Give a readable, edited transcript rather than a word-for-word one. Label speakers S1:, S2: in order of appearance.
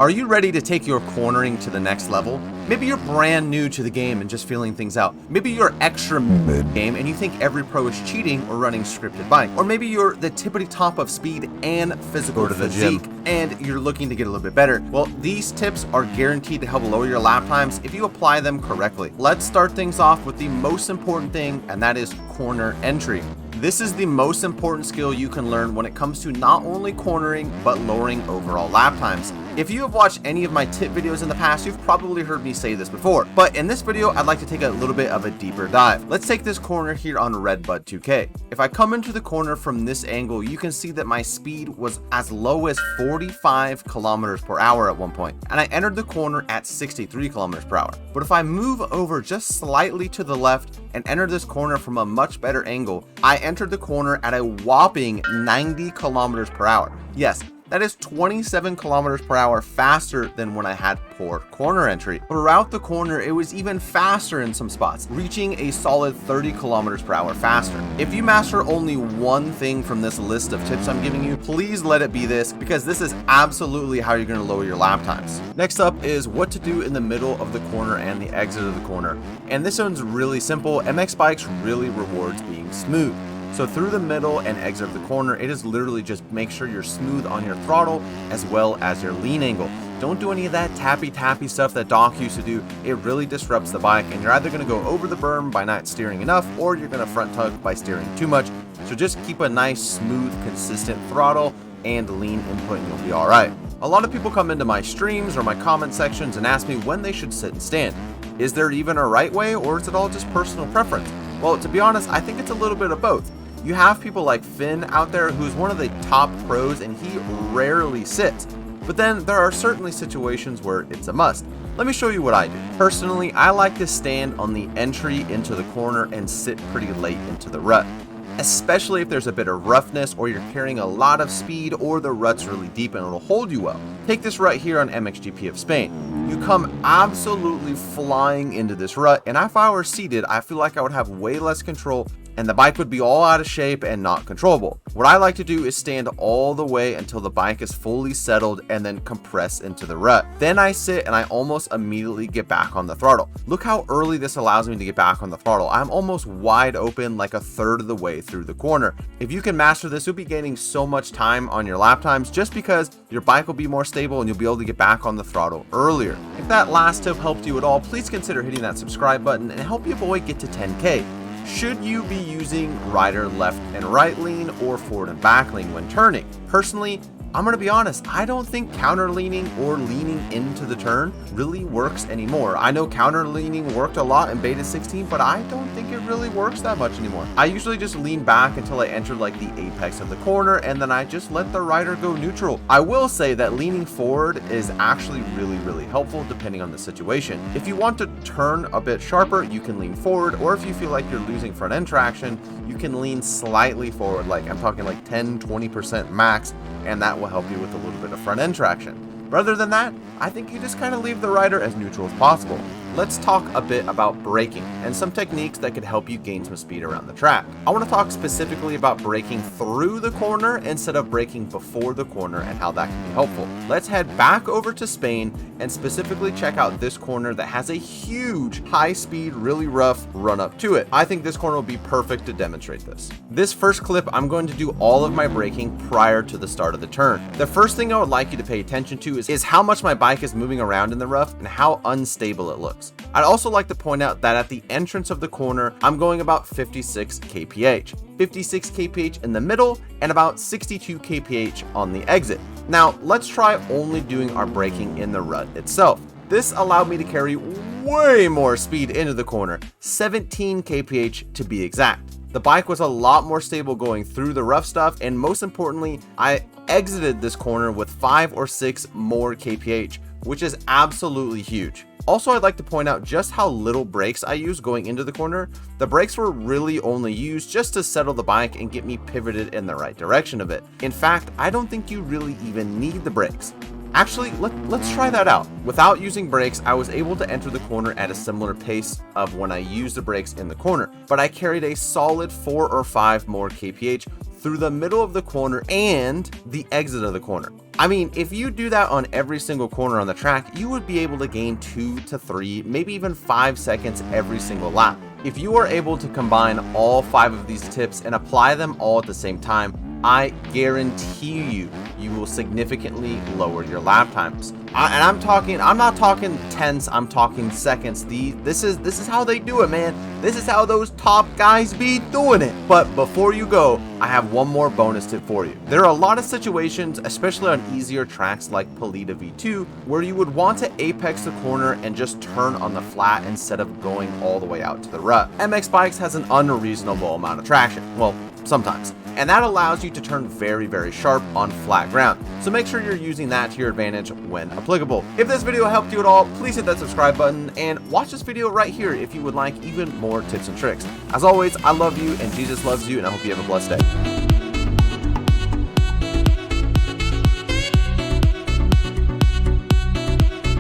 S1: Are you ready to take your cornering to the next level? Maybe you're brand new to the game and just feeling things out. Maybe you're extra mid-game and you think every pro is cheating or running scripted bike. Or maybe you're the tippity top of speed and physical physique and you're looking to get a little bit better. Well, these tips are guaranteed to help lower your lap times if you apply them correctly. Let's start things off with the most important thing, and that is corner entry. This is the most important skill you can learn when it comes to not only cornering, but lowering overall lap times. If you have watched any of my tip videos in the past, you've probably heard me say this before, but in this video, I'd like to take a little bit of a deeper dive. Let's take this corner here on Redbud 2K. If I come into the corner from this angle, you can see that my speed was as low as 45 kilometers per hour at one point, and I entered the corner at 63 kilometers per hour. But if I move over just slightly to the left and enter this corner from a much better angle, I entered the corner at a whopping 90 kilometers per hour. Yes, that is 27 kilometers per hour faster than when I had poor corner entry. Throughout the corner, it was even faster in some spots, reaching a solid 30 kilometers per hour faster. If you master only one thing from this list of tips I'm giving you, please let it be this, because this is absolutely how you're going to lower your lap times. Next up is what to do in the middle of the corner and the exit of the corner. And this one's really simple. MX Bikes really rewards being smooth. So through the middle and exit of the corner, it is literally just make sure you're smooth on your throttle as well as your lean angle. Don't do any of that tappy stuff that Doc used to do. It really disrupts the bike, and you're either going to go over the berm by not steering enough, or you're going to front tug by steering too much. So just keep a nice, smooth, consistent throttle and lean input and you'll be all right. A lot of people come into my streams or my comment sections and ask me when they should sit and stand. Is there even a right way, or is it all just personal preference? Well, to be honest, I think it's a little bit of both. You have people like Finn out there who's one of the top pros and he rarely sits. But then there are certainly situations where it's a must. Let me show you what I do. Personally, I like to stand on the entry into the corner and sit pretty late into the rut, especially if there's a bit of roughness or you're carrying a lot of speed or the rut's really deep and it'll hold you well. Take this rut here on MXGP of Spain. You come absolutely flying into this rut, and if I were seated, I feel like I would have way less control and the bike would be all out of shape and not controllable. What I like to do is stand all the way until the bike is fully settled and then compress into the rut. Then I sit and I almost immediately get back on the throttle. Look how early this allows me to get back on the throttle. I'm almost wide open, like a third of the way through the corner. If you can master this, you'll be gaining so much time on your lap times just because your bike will be more stable and you'll be able to get back on the throttle earlier. If that last tip helped you at all, please consider hitting that subscribe button and help your boy get to 10K. Should you be using rider left and right lean or forward and back lean when turning? Personally, I'm going to be honest, I don't think counter leaning or leaning into the turn really works anymore. I know counter leaning worked a lot in beta 16, but I don't think it really works that much anymore. I usually just lean back until I enter like the apex of the corner, and then I just let the rider go neutral. I will say that leaning forward is actually really helpful depending on the situation. If you want to turn a bit sharper, you can lean forward, or if you feel like you're losing front end traction, you can lean slightly forward, like I'm talking like 10-20% max, and that will help you with a little bit of front end traction. Rather than that, I think you just kind of leave the rider as neutral as possible. Let's talk a bit about braking and some techniques that could help you gain some speed around the track. I want to talk specifically about braking through the corner instead of braking before the corner and how that can be helpful. Let's head back over to Spain and specifically check out this corner that has a huge high speed, really rough run up to it. I think this corner will be perfect to demonstrate this. This first clip, I'm going to do all of my braking prior to the start of the turn. The first thing I would like you to pay attention to is how much my bike is moving around in the rough and how unstable it looks. I'd also like to point out that at the entrance of the corner, I'm going about 56 kph, 56 kph in the middle, and about 62 kph on the exit. Now, let's try only doing our braking in the rut itself. This allowed me to carry way more speed into the corner, 17 kph to be exact. The bike was a lot more stable going through the rough stuff, and most importantly, I exited this corner with 5 or 6 more kph, which is absolutely huge. Also, I'd like to point out just how little brakes I used going into the corner. The brakes were really only used just to settle the bike and get me pivoted in the right direction of it. In fact, I don't think you really even need the brakes. Actually, let's try that out. Without using brakes, I was able to enter the corner at a similar pace of when I used the brakes in the corner, but I carried a solid 4 or 5 more kph through the middle of the corner and the exit of the corner. I mean, if you do that on every single corner on the track, you would be able to gain 2 to 3, maybe even 5 seconds every single lap. If you are able to combine all 5 of these tips and apply them all at the same time, I guarantee you will significantly lower your lap times. I'm not talking tenths, I'm talking seconds. This is how they do it, man. This is how those top guys be doing it. But before you go, I have one more bonus tip for you. There are a lot of situations, especially on easier tracks like Polita V2, where you would want to apex the corner and just turn on the flat instead of going all the way out to the rut. MX Bikes has an unreasonable amount of traction. Well, sometimes. And that allows you to turn very, very sharp on flat ground. So make sure you're using that to your advantage when applicable. If this video helped you at all, please hit that subscribe button and watch this video right here if you would like even more tips and tricks. As always, I love you and Jesus loves you, and I hope you have a blessed day.